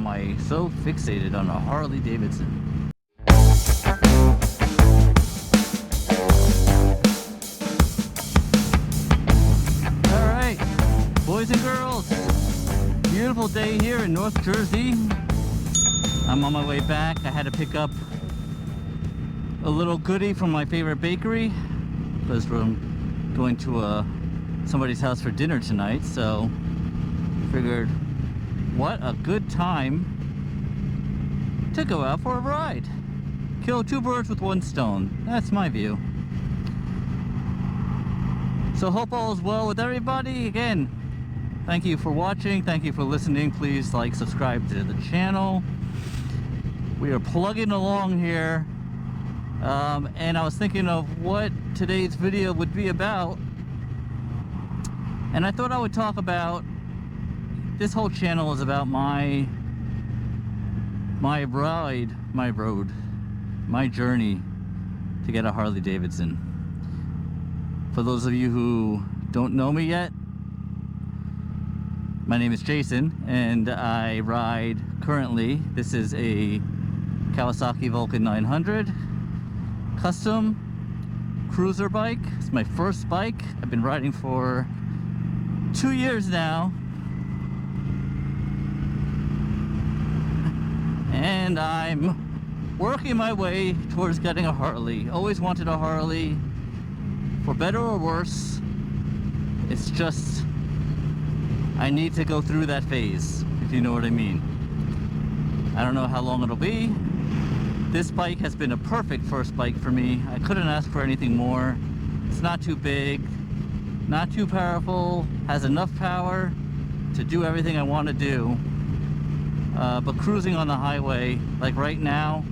am I so fixated on a Harley Davidson? Alright, boys and girls, beautiful day here in North Jersey. I'm on my way back. I had to pick up a little goodie from my favorite bakery because we're going to somebody's house for dinner tonight, so figured what a good time to go out for a ride. Kill two birds with one stone. That's my view. So hope all is well with everybody. Again, thank you for watching, thank you for listening. Please like, subscribe to the channel. We are plugging along here, and I was thinking of what today's video would be about, and I thought I would talk about, this whole channel is about my journey to get a Harley Davidson. For those of you who don't know me yet, my name is Jason, and I ride currently, this is a Kawasaki Vulcan 900 custom cruiser bike. It's my first bike. I've been riding for 2 years now, and I'm working my way towards getting a Harley. Always wanted a Harley, for better or worse. It's just, I need to go through that phase, if you know what I mean. I don't know how long it'll be. This bike has been a perfect first bike for me. I couldn't ask for anything more. It's not too big, not too powerful, has enough power to do everything I want to do. But cruising on the highway, like right now,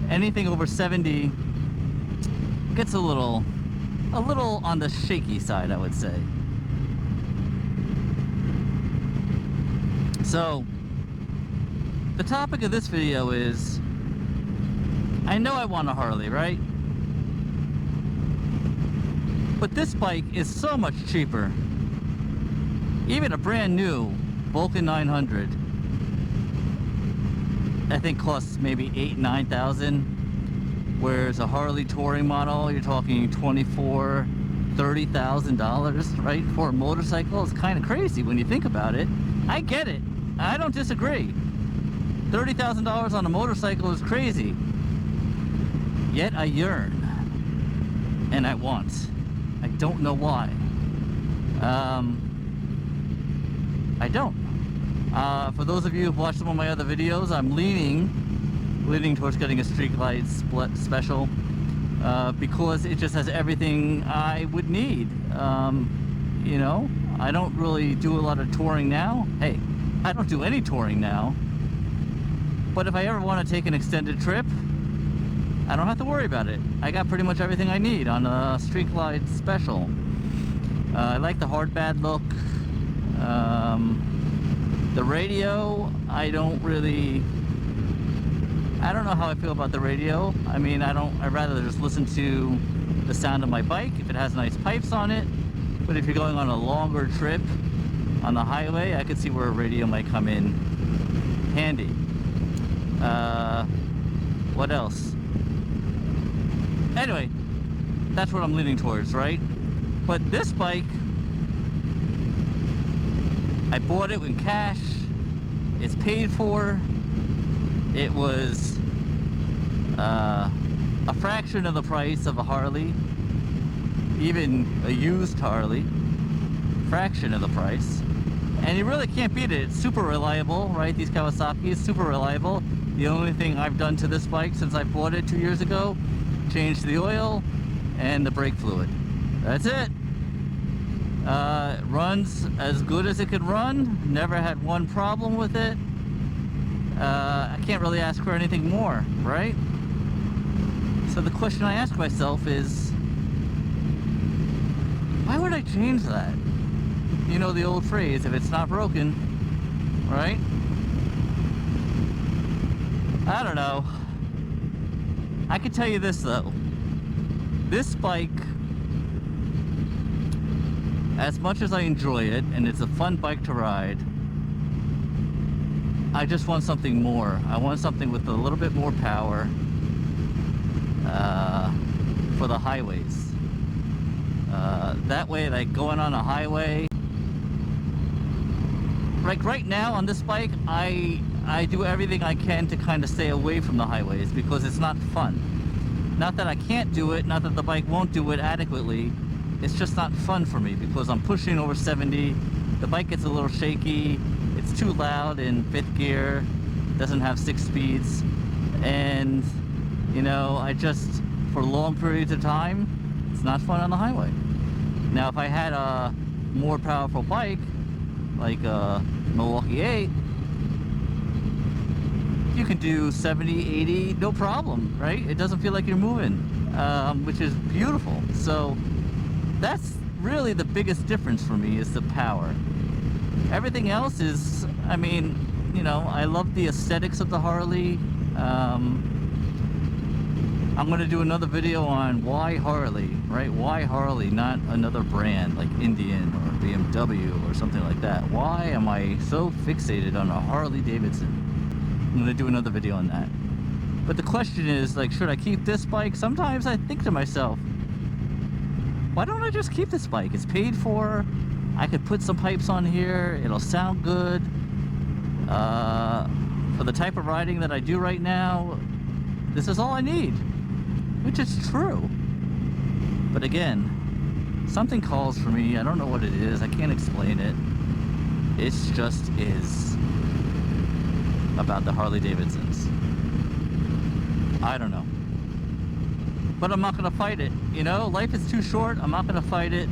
anything over 70 gets a little on the shaky side, I would say. So, the topic of this video is, I know I want a Harley, right? But this bike is so much cheaper. Even a brand new Vulcan 900, I think costs maybe $8,000-9,000, whereas a Harley touring model, you're talking $24,000-30,000, right? For a motorcycle, it's kind of crazy when you think about it. I get it. I don't disagree. $30,000 on a motorcycle is crazy. Yet I yearn, and I want. I don't know why. I don't. For those of you who've watched some of my other videos, I'm leaning towards getting a street light split special, because it just has everything I would need. You know, I don't really do a lot of touring now. Hey, I don't do any touring now. But if I ever want to take an extended trip, I don't have to worry about it. I got pretty much everything I need on a street glide special. I like the hard bad look. The radio, I don't know how I feel about the radio. I mean, I'd rather just listen to the sound of my bike if it has nice pipes on it. But if you're going on a longer trip on the highway, I could see where a radio might come in handy. What else? Anyway, that's what I'm leaning towards, right? But this bike, I bought it with cash. It's paid for. It was a fraction of the price of a Harley, even a used Harley. Fraction of the price. And you really can't beat it. It's super reliable, right? These Kawasaki is super reliable. The only thing I've done to this bike since I bought it 2 years ago, changed the oil and the brake fluid. That's it. Runs as good as it could run. Never had one problem with it. I can't really ask for anything more, right? So the question I ask myself is, why would I change that? You know the old phrase, if it's not broken, right? I don't know. I can tell you this though. This bike, as much as I enjoy it, and it's a fun bike to ride, I just want something more. I want something with a little bit more power for the highways. That way, like going on a highway, like right now on this bike, I do everything I can to kind of stay away from the highways because it's not fun. Not that I can't do it, not that the bike won't do it adequately. It's just not fun for me because I'm pushing over 70. The bike gets a little shaky. It's too loud in 5th gear. Doesn't have 6 speeds. And, you know, for long periods of time, it's not fun on the highway. Now, if I had a more powerful bike, like a Milwaukee 8, you can do 70, 80, no problem, right? It doesn't feel like you're moving, which is beautiful. So that's really the biggest difference for me, is the power. Everything else is, I mean, you know, I love the aesthetics of the Harley. I'm going to do another video on why Harley, right? Why Harley, not another brand like Indian or BMW or something like that. Why am I so fixated on a Harley Davidson? I'm going to do another video on that. But the question is, like, should I keep this bike? Sometimes I think to myself, why don't I just keep this bike? It's paid for. I could put some pipes on here. It'll sound good. For the type of riding that I do right now, this is all I need. Which is true. But again, something calls for me. I don't know what it is. I can't explain it. It just is about the Harley Davidsons. I don't know. But I'm not going to fight it. You know, life is too short. I'm not going to fight it.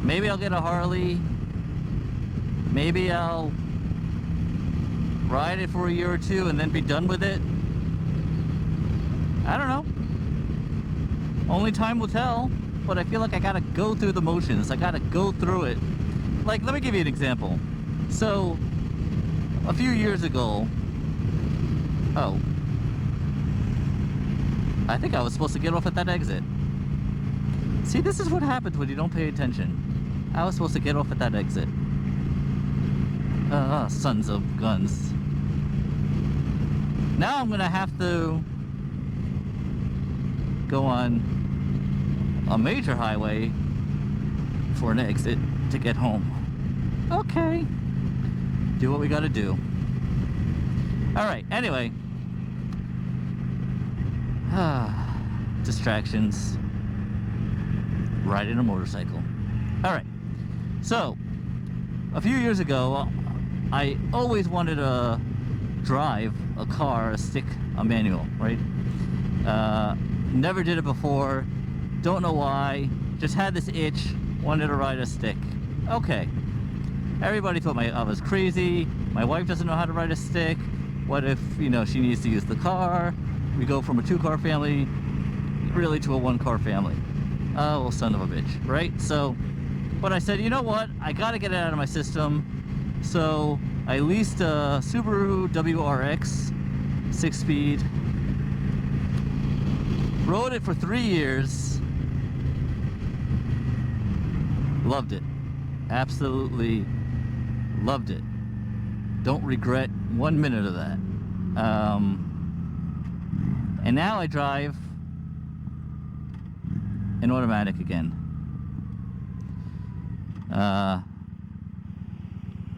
Maybe I'll get a Harley. Maybe I'll ride it for a year or two and then be done with it. I don't know. Only time will tell. But I feel like I gotta go through the motions. I gotta go through it. Like, let me give you an example. So, a few years ago, I think I was supposed to get off at that exit. See, this is what happens when you don't pay attention. I was supposed to get off at that exit. Sons of guns. Now I'm gonna have to go on a major highway for an exit to get home. Okay. Do what we gotta do. Alright, anyway. Distractions. Riding a motorcycle. Alright. So, a few years ago, I always wanted to drive a car, a manual, right? Never did it before. Don't know why. Just had this itch. Wanted to ride a stick. Okay. Everybody thought I was crazy. My wife doesn't know how to ride a stick. What if, you know, she needs to use the car? We go from a 2-car family really to a 1-car family. Oh, well, son of a bitch, right? So, but I said, you know what? I gotta get it out of my system. So I leased a Subaru WRX 6-speed. Rode it for 3 years. Loved it. Absolutely loved it. Don't regret 1 minute of that. And now I drive an automatic again.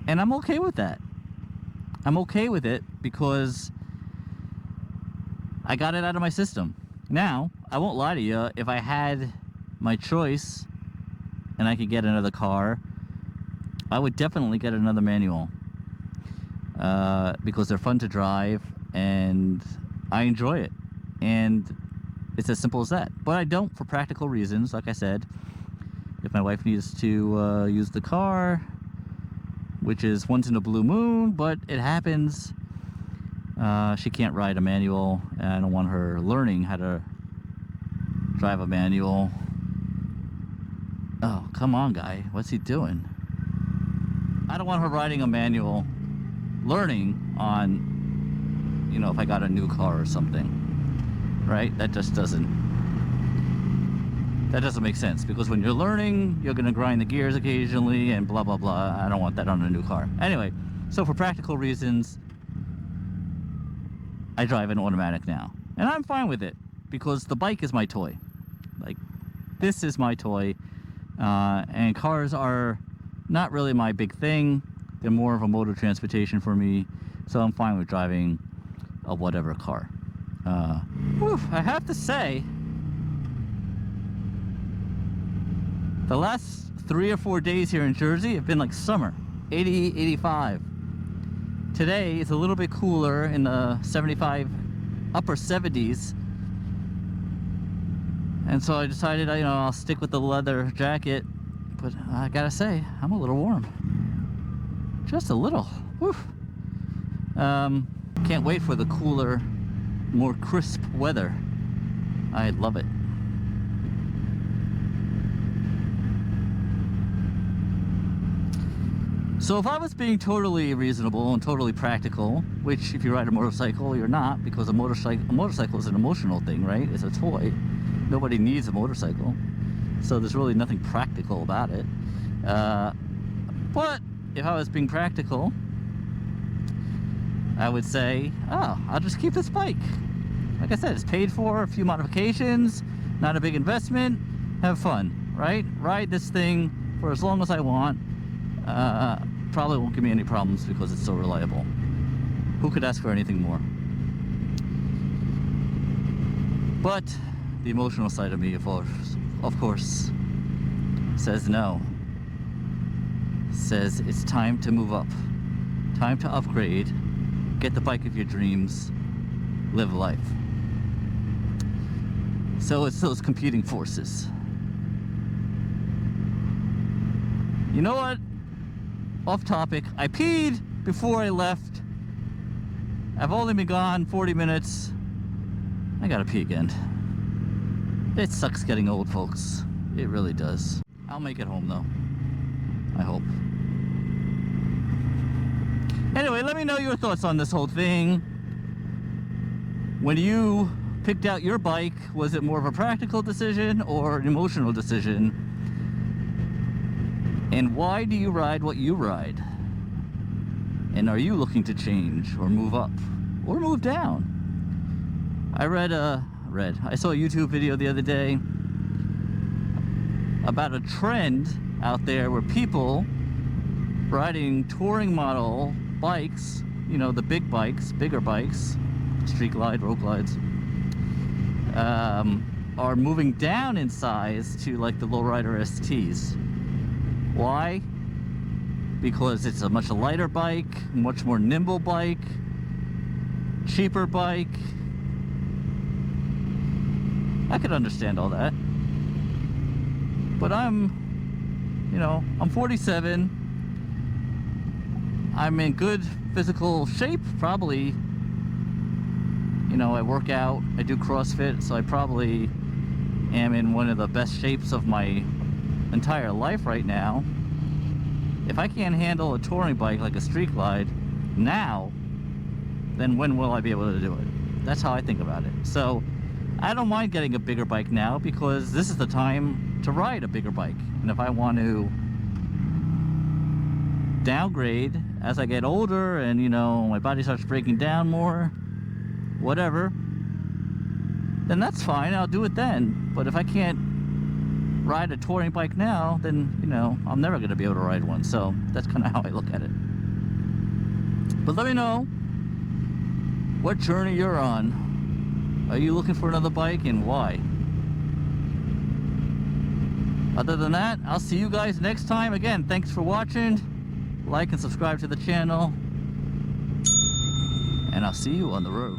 And I'm okay with that. I'm okay with it because I got it out of my system. Now, I won't lie to you, if I had my choice and I could get another car, I would definitely get another manual. Because they're fun to drive and I enjoy it. And it's as simple as that. But I don't for practical reasons, like I said. If my wife needs to use the car, which is once in a blue moon, but it happens. She can't ride a manual, and I don't want her learning how to drive a manual. Oh, come on, guy. What's he doing? I don't want her riding a manual, learning on, you know, if I got a new car or something. Right? That just doesn't make sense, because when you're learning, you're going to grind the gears occasionally and blah, blah, blah. I don't want that on a new car. Anyway, So for practical reasons, I drive an automatic now. And I'm fine with it because the bike is my toy. Like, this is my toy. And cars are not really my big thing. They're more of a mode of transportation for me. So I'm fine with driving a whatever car. I have to say, the last 3 or 4 days here in Jersey have been like summer, 80, 85. Today is a little bit cooler in the 75, upper 70s. And so I decided, I'll stick with the leather jacket. But I gotta say, I'm a little warm. Just a little. Whew. Can't wait for the cooler, more crisp weather. I love it. So if I was being totally reasonable and totally practical, which if you ride a motorcycle, you're not, because a motorcycle is an emotional thing, right? It's a toy. Nobody needs a motorcycle. So there's really nothing practical about it. But if I was being practical, I would say, I'll just keep this bike. Like I said, it's paid for, a few modifications, not a big investment, have fun, right? Ride this thing for as long as I want. Probably won't give me any problems because it's so reliable. Who could ask for anything more? But the emotional side of me, of course, says no. Says it's time to move up. Time to upgrade. Get the bike of your dreams. Live life. So it's those competing forces. You know what? Off topic. I peed before I left. I've only been gone 40 minutes. I gotta pee again. It sucks getting old, folks. It really does. I'll make it home though. I hope. Anyway, let me know your thoughts on this whole thing. When you picked out your bike, was it more of a practical decision or an emotional decision? And why do you ride what you ride? And are you looking to change or move up or move down? I saw a YouTube video the other day about a trend out there where people riding touring model bikes, the big bikes, bigger bikes, street glide, road glides, are moving down in size to like the lowrider STs. Why? Because it's a much lighter bike, much more nimble bike, cheaper bike. I could understand all that. But I'm 47. I'm in good physical shape, probably. I work out, I do CrossFit, so I probably am in one of the best shapes of my entire life right now. If I can't handle a touring bike like a street glide now, then when will I be able to do it? That's how I think about it. So I don't mind getting a bigger bike now because this is the time to ride a bigger bike. And if I want to downgrade as I get older and my body starts breaking down more, whatever, then that's fine, I'll do it then. But if I can't ride a touring bike now, then I'm never going to be able to ride one. So that's kind of how I look at it. But let me know what journey you're on. Are you looking for another bike and why? Other than that, I'll see you guys next time. Again, thanks for watching. Like and subscribe to the channel, and I'll see you on the road.